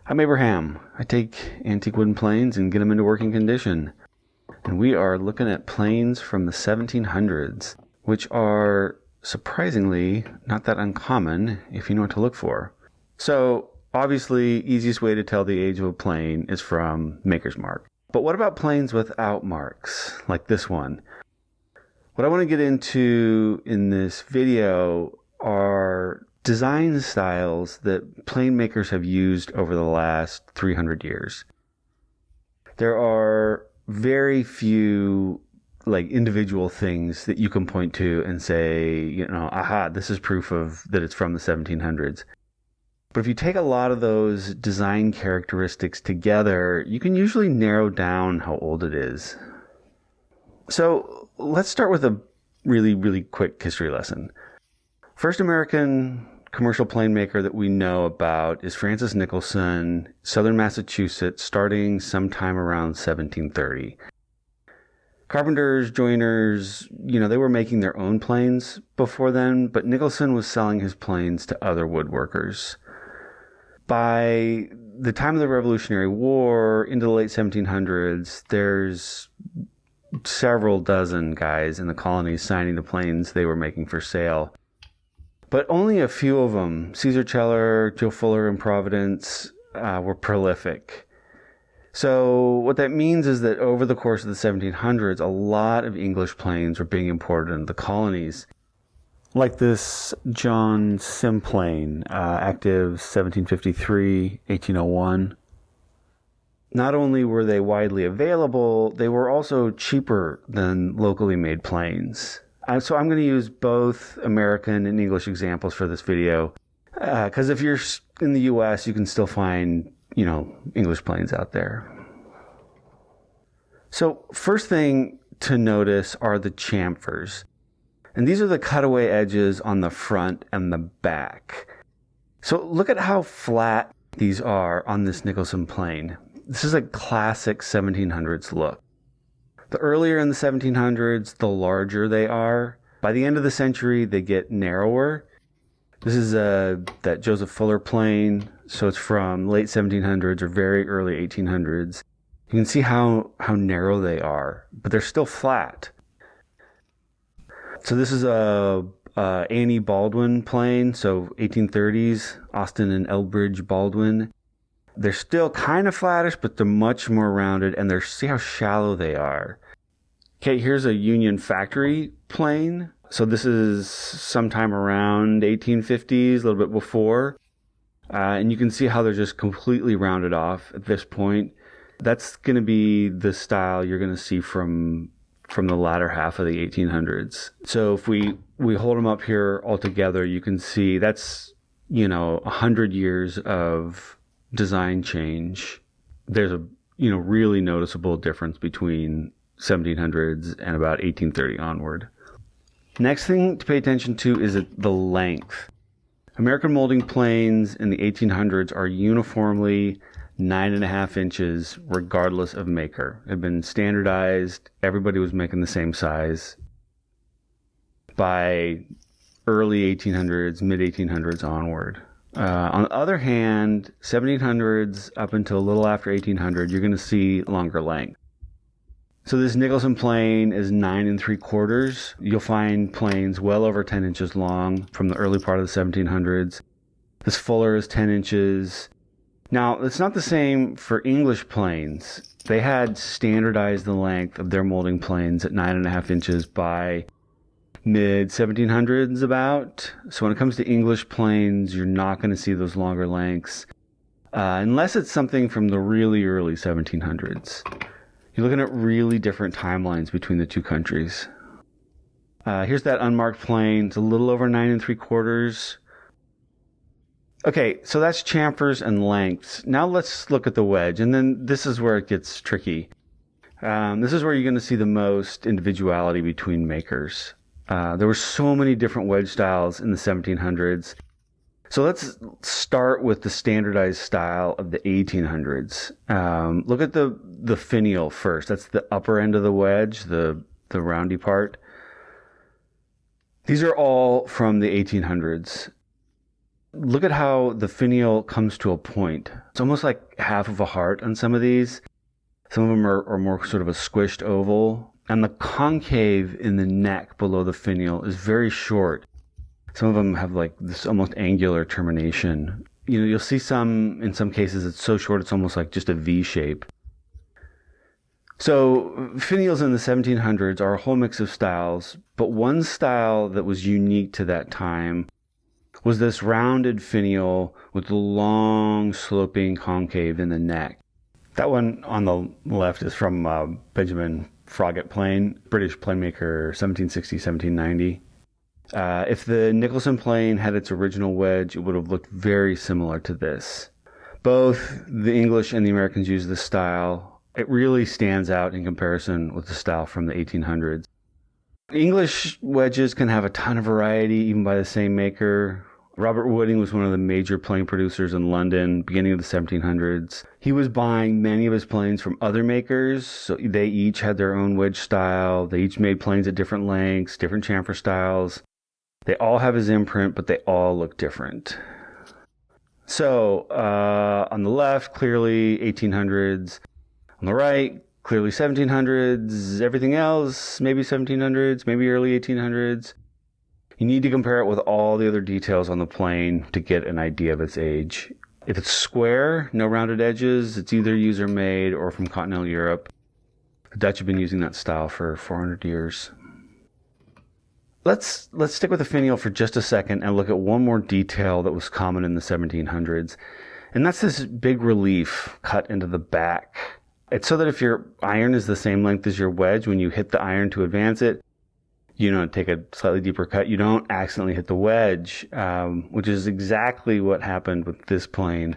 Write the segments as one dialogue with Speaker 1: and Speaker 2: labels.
Speaker 1: I'm Abraham. I take antique wooden planes and get them into working condition. And we are looking at planes from the 1700s, which are surprisingly not that uncommon if you know what to look for. So, obviously, easiest way to tell the age of a plane is from maker's mark. But what about planes without marks, like this one? What I want to get into in this video are design styles that plane makers have used over the last 300 years. There are very few individual things that you can point to and say, aha, this is proof of that it's from the 1700s. But if you take a lot of those design characteristics together, you can usually narrow down how old it is. So let's start with a really, really quick history lesson. First American commercial plane maker that we know about is Francis Nicholson, Southern Massachusetts, starting sometime around 1730. Carpenters, joiners, they were making their own planes before then, but Nicholson was selling his planes to other woodworkers. By the time of the Revolutionary War, into the late 1700s, there's several dozen guys in the colonies signing the planes they were making for sale. But only a few of them, Caesar Celler, Joe Fuller, and Providence, were prolific. So what that means is that over the course of the 1700s, a lot of English planes were being imported into the colonies. Like this John Sim plane, active 1753, 1801. Not only were they widely available, they were also cheaper than locally made planes. So I'm going to use both American and English examples for this video, because if you're in the US, you can still find, English planes out there. So first thing to notice are the chamfers. And these are the cutaway edges on the front and the back. So look at how flat these are on this Nicholson plane. This is a classic 1700s look. The earlier in the 1700s, the larger they are. By the end of the century, they get narrower. This is that Joseph Fuller plane, so it's from late 1700s or very early 1800s. You can see how narrow they are, but they're still flat. So this is a Annie Baldwin plane, so 1830s, Austin and Elbridge Baldwin. They're still kind of flattish, but they're much more rounded, and see how shallow they are. Okay, here's a Union Factory plane. So this is sometime around 1850s, a little bit before. And you can see how they're just completely rounded off at this point. That's going to be the style you're going to see from the latter half of the 1800s. So if we hold them up here all together, you can see that's, 100 years of design change. There's a really noticeable difference between 1700s and about 1830 onward. Next thing to pay attention to is the length. American molding planes in the 1800s are uniformly 9.5 inches regardless of maker. It had been standardized. Everybody was making the same size. By early 1800s, mid 1800s onward. On the other hand, 1700s up until a little after 1800, you're going to see longer length. So this Nicholson plane is 9 3/4. You'll find planes well over 10 inches long from the early part of the 1700s. This Fuller is 10 inches. Now, it's not the same for English planes. They had standardized the length of their molding planes at 9.5 inches by mid 1700s about. So when it comes to English planes, you're not going to see those longer lengths unless it's something from the really early 1700s. You're looking at really different timelines between the two countries. Here's that unmarked plane. It's a little over 9 3/4. Okay, so that's chamfers and lengths. Now let's look at the wedge, and then this is where it gets tricky. This is where you're going to see the most individuality between makers. There were so many different wedge styles in the 1700s. So let's start with the standardized style of the 1800s. Look at the finial first. That's the upper end of the wedge, the roundy part. These are all from the 1800s. Look at how the finial comes to a point. It's almost like half of a heart on some of these. Some of them are more sort of a squished oval. And the concave in the neck below the finial is very short. Some of them have like this almost angular termination. You'll see some, in some cases, it's so short it's almost like just a V shape. So finials in the 1700s are a whole mix of styles, but one style that was unique to that time was this rounded finial with the long sloping concave in the neck. That one on the left is from Benjamin Froggatt plane, British plane maker, 1760, 1790. If the Nicholson plane had its original wedge, it would have looked very similar to this. Both the English and the Americans use this style. It really stands out in comparison with the style from the 1800s. English wedges can have a ton of variety, even by the same maker. Robert Wooding was one of the major plane producers in London, beginning of the 1700s. He was buying many of his planes from other makers, so they each had their own wedge style. They each made planes at different lengths, different chamfer styles. They all have his imprint, but they all look different. So, on the left, clearly 1800s. On the right, clearly 1700s. Everything else, maybe 1700s, maybe early 1800s. You need to compare it with all the other details on the plane to get an idea of its age. If it's square, no rounded edges, it's either user-made or from continental Europe. The Dutch have been using that style for 400 years. Let's stick with the finial for just a second and look at one more detail that was common in the 1700s. And that's this big relief cut into the back. It's so that if your iron is the same length as your wedge, when you hit the iron to advance it, take a slightly deeper cut, you don't accidentally hit the wedge, which is exactly what happened with this plane.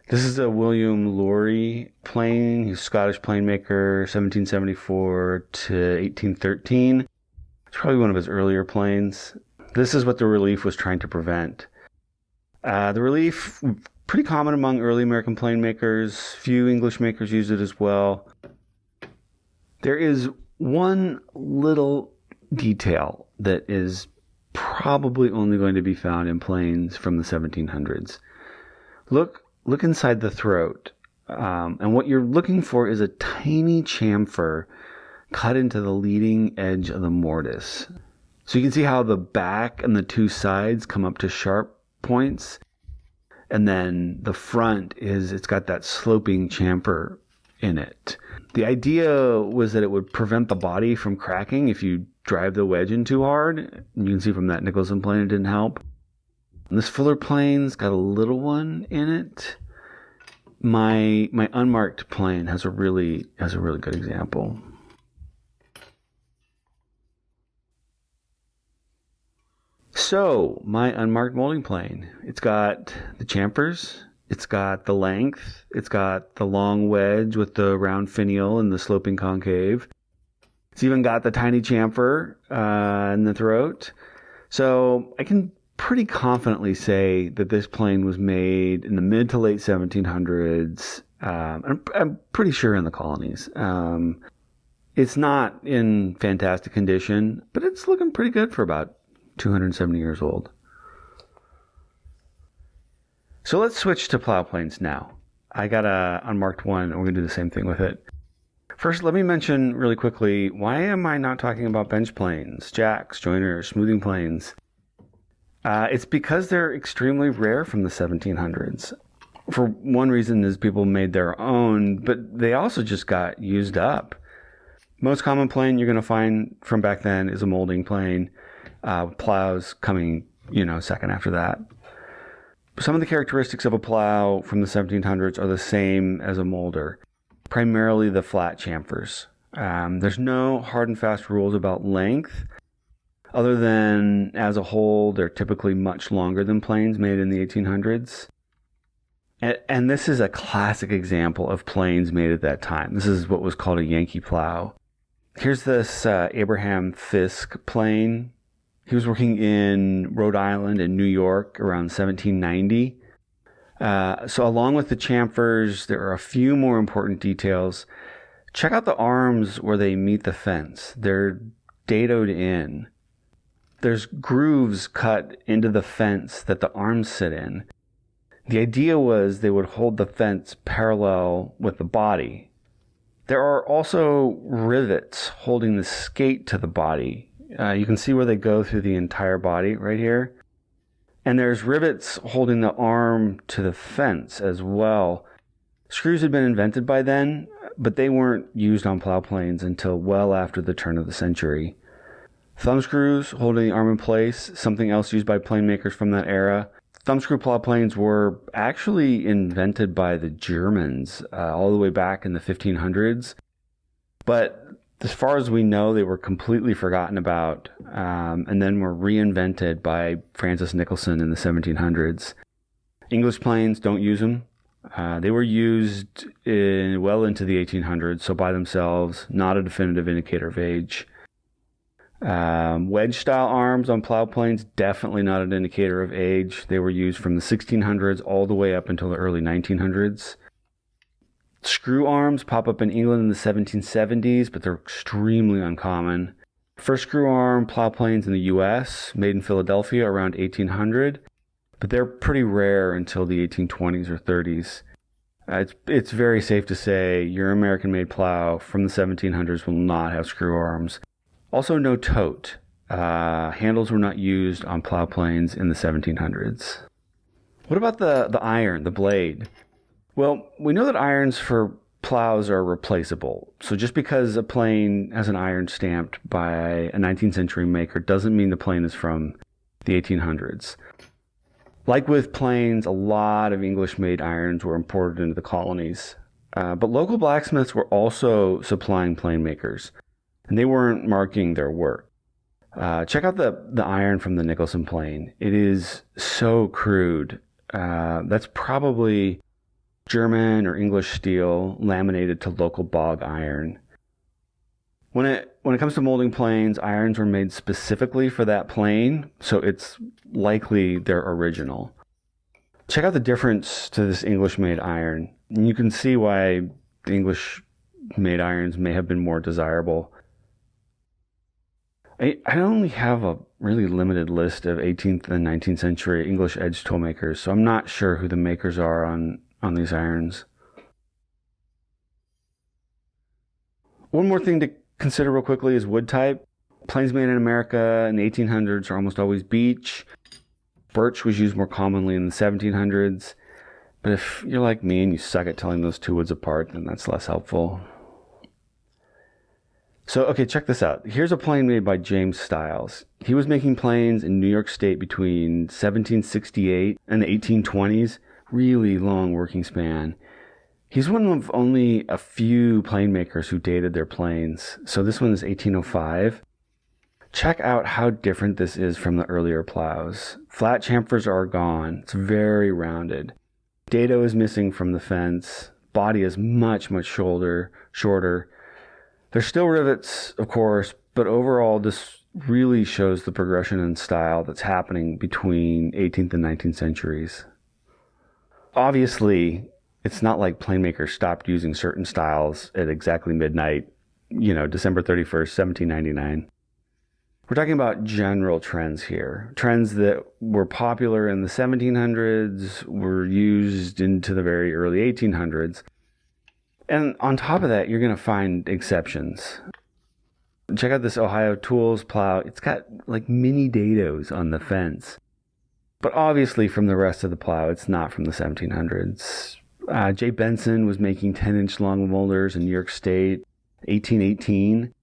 Speaker 1: This is a William Lowry plane. He's a Scottish plane maker, 1774 to 1813. It's probably one of his earlier planes. This is what the relief was trying to prevent. The relief, pretty common among early American plane makers. Few English makers used it as well. There is one little detail that is probably only going to be found in planes from the 1700s. Look inside the throat, and what you're looking for is a tiny chamfer cut into the leading edge of the mortise. So you can see how the back and the two sides come up to sharp points, and then the front it's got that sloping chamfer in it. The idea was that it would prevent the body from cracking if you drive the wedge in too hard. You can see from that Nicholson plane it didn't help. And this Fuller plane's got a little one in it. My unmarked plane has a really good example. So, my unmarked molding plane, it's got the chamfers, it's got the length, it's got the long wedge with the round finial and the sloping concave. It's even got the tiny chamfer in the throat. So I can pretty confidently say that this plane was made in the mid to late 1700s. I'm pretty sure in the colonies. It's not in fantastic condition, but it's looking pretty good for about 270 years old. So let's switch to plow planes now. I got a unmarked one, and we're going to do the same thing with it. First, let me mention really quickly, why am I not talking about bench planes, jacks, joiners, smoothing planes? It's because they're extremely rare from the 1700s. For one reason is people made their own, but they also just got used up. Most common plane you're going to find from back then is a molding plane. Plows coming, second after that. Some of the characteristics of a plow from the 1700s are the same as a molder. Primarily the flat chamfers. There's no hard and fast rules about length, other than as a whole, they're typically much longer than planes made in the 1800s. And this is a classic example of planes made at that time. This is what was called a Yankee plow. Here's this Abraham Fisk plane. He was working in Rhode Island and New York around 1790. So along with the chamfers, there are a few more important details. Check out the arms where they meet the fence. They're dadoed in. there's grooves cut into the fence that the arms sit in. The idea was they would hold the fence parallel with the body. There are also rivets holding the skate to the body. You can see where they go through the entire body right here. And there's rivets holding the arm to the fence as well. Screws had been invented by then, but they weren't used on plow planes until well after the turn of the century. Thumb screws holding the arm in place, something else used by plane makers from that era. Thumbscrew plow planes were actually invented by the Germans all the way back in the 1500s. But as far as we know, they were completely forgotten about and then were reinvented by Francis Nicholson in the 1700s. English planes don't use them. They were used well into the 1800s, so by themselves, not a definitive indicator of age. Wedge-style arms on plow planes, definitely not an indicator of age. They were used from the 1600s all the way up until the early 1900s. Screw arms pop up in England in the 1770s, but they're extremely uncommon. First screw arm plow planes in the US, made in Philadelphia around 1800, but they're pretty rare until the 1820s or 30s. It's very safe to say your American-made plow from the 1700s will not have screw arms. Also, no tote. Handles were not used on plow planes in the 1700s. What about the iron, the blade? Well, we know that irons for plows are replaceable. So just because a plane has an iron stamped by a 19th century maker doesn't mean the plane is from the 1800s. Like with planes, a lot of English-made irons were imported into the colonies. But local blacksmiths were also supplying plane makers, and they weren't marking their work. Check out the iron from the Nicholson plane. It is so crude. That's probably German or English steel laminated to local bog iron. When it comes to molding planes, irons were made specifically for that plane, so it's likely they're original. Check out the difference to this English-made iron. And you can see why the English-made irons may have been more desirable. I only have a really limited list of 18th and 19th century English edge tool makers, so I'm not sure who the makers are on these irons. One more thing to consider real quickly is wood type. Planes made in America in the 1800s are almost always beech. Birch was used more commonly in the 1700s. But if you're like me and you suck at telling those two woods apart, then that's less helpful. So, okay, check this out. Here's a plane made by James Stiles. He was making planes in New York State between 1768 and the 1820s. Really long working span. He's one of only a few plane makers who dated their planes. So this one is 1805. Check out how different this is from the earlier plows. Flat chamfers are gone. It's very rounded. Dado is missing from the fence. Body is much, much shorter. There's still rivets, of course, but overall this really shows the progression in style that's happening between 18th and 19th centuries. Obviously, it's not like plane makers stopped using certain styles at exactly midnight, December 31st, 1799. We're talking about general trends here. Trends that were popular in the 1700s were used into the very early 1800s. And on top of that, you're going to find exceptions. Check out this Ohio Tools plow. It's got like mini dados on the fence. But obviously from the rest of the plow, it's not from the 1700s. J. Benson was making 10-inch long molders in New York State, 1818.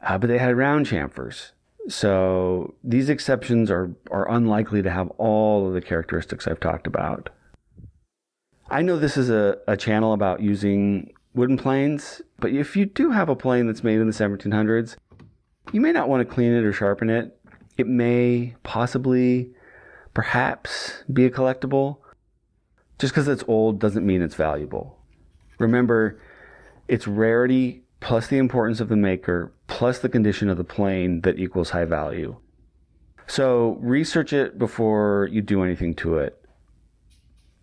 Speaker 1: But they had round chamfers. So these exceptions are unlikely to have all of the characteristics I've talked about. I know this is a channel about using wooden planes, but if you do have a plane that's made in the 1700s, you may not want to clean it or sharpen it. It may possibly, perhaps, be a collectible. Just because it's old doesn't mean it's valuable. Remember, it's rarity plus the importance of the maker plus the condition of the plane that equals high value. So research it before you do anything to it.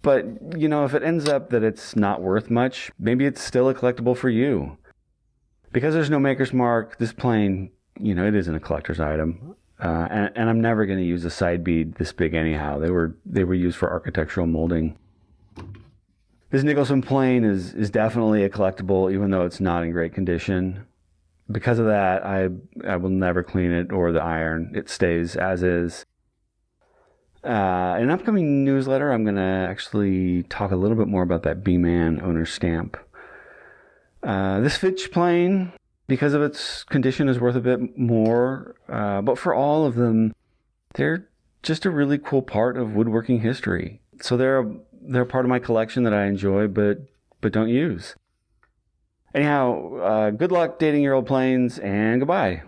Speaker 1: But, if it ends up that it's not worth much, maybe it's still a collectible for you. Because there's no maker's mark, this plane, it isn't a collector's item. And I'm never going to use a side bead this big anyhow. They were used for architectural molding. This Nicholson plane is definitely a collectible, even though it's not in great condition. Because of that, I will never clean it or the iron. It stays as is. In an upcoming newsletter, I'm going to actually talk a little bit more about that B-Man owner stamp. This Fitch plane, because of its condition, is worth a bit more. But for all of them, they're just a really cool part of woodworking history. So they're part of my collection that I enjoy, but don't use. Anyhow, good luck dating your old planes, and goodbye.